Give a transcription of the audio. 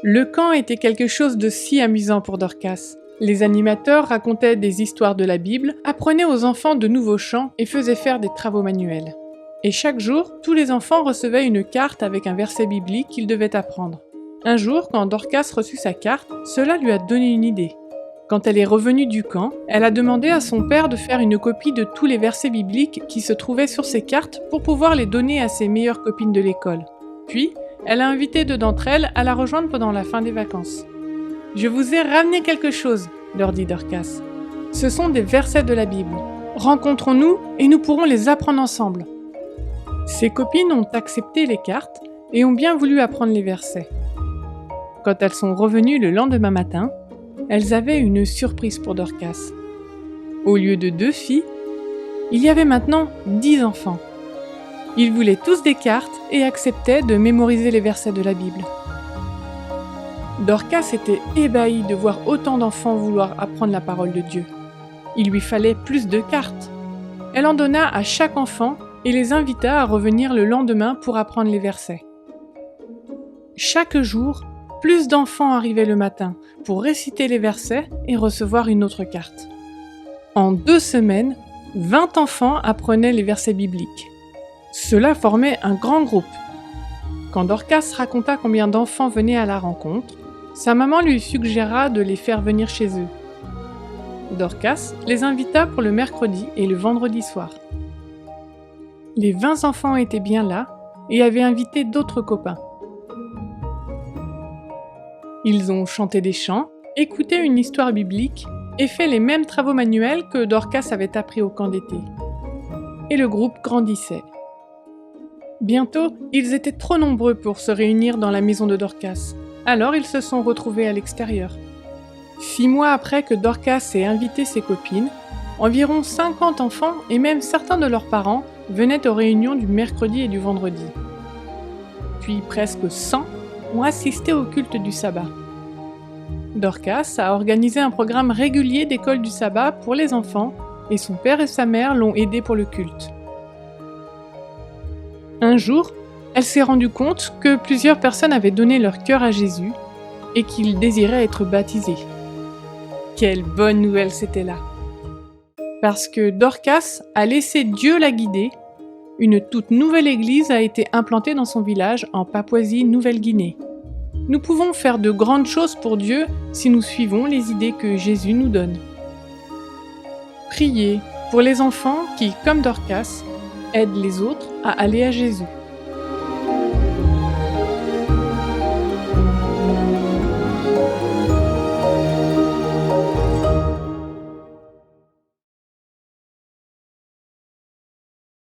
Le camp était quelque chose de si amusant pour Dorcas. Les animateurs racontaient des histoires de la Bible, apprenaient aux enfants de nouveaux chants et faisaient faire des travaux manuels. Et chaque jour, tous les enfants recevaient une carte avec un verset biblique qu'ils devaient apprendre. Un jour, quand Dorcas reçut sa carte, cela lui a donné une idée. Quand elle est revenue du camp, elle a demandé à son père de faire une copie de tous les versets bibliques qui se trouvaient sur ces cartes pour pouvoir les donner à ses meilleures copines de l'école. Puis, elle a invité deux d'entre elles à la rejoindre pendant la fin des vacances. « Je vous ai ramené quelque chose », leur dit Dorcas. « Ce sont des versets de la Bible. Rencontrons-nous et nous pourrons les apprendre ensemble. » Ses copines ont accepté les cartes et ont bien voulu apprendre les versets. Quand elles sont revenues le lendemain matin, elles avaient une surprise pour Dorcas. Au lieu de 2 filles, il y avait maintenant 10 enfants. Ils voulaient tous des cartes et acceptaient de mémoriser les versets de la Bible. Dorcas était ébahie de voir autant d'enfants vouloir apprendre la parole de Dieu. Il lui fallait plus de cartes. Elle en donna à chaque enfant et les invita à revenir le lendemain pour apprendre les versets. Chaque jour, plus d'enfants arrivaient le matin pour réciter les versets et recevoir une autre carte. En 2 semaines, 20 enfants apprenaient les versets bibliques. Cela formait un grand groupe. Quand Dorcas raconta combien d'enfants venaient à la rencontre, sa maman lui suggéra de les faire venir chez eux. Dorcas les invita pour le mercredi et le vendredi soir. Les 20 enfants étaient bien là et avaient invité d'autres copains. Ils ont chanté des chants, écouté une histoire biblique et fait les mêmes travaux manuels que Dorcas avait appris au camp d'été. Et le groupe grandissait. Bientôt, ils étaient trop nombreux pour se réunir dans la maison de Dorcas, alors ils se sont retrouvés à l'extérieur. 6 mois après que Dorcas ait invité ses copines, environ 50 enfants et même certains de leurs parents venaient aux réunions du mercredi et du vendredi. Puis presque 100 ont assisté au culte du sabbat. Dorcas a organisé un programme régulier d'école du sabbat pour les enfants et son père et sa mère l'ont aidé pour le culte. Un jour, elle s'est rendue compte que plusieurs personnes avaient donné leur cœur à Jésus et qu'ils désiraient être baptisés. Quelle bonne nouvelle c'était là! Parce que Dorcas a laissé Dieu la guider, une toute nouvelle église a été implantée dans son village en Papouasie-Nouvelle-Guinée. Nous pouvons faire de grandes choses pour Dieu si nous suivons les idées que Jésus nous donne. Priez pour les enfants qui, comme Dorcas, aident les autres à aller à Jésus.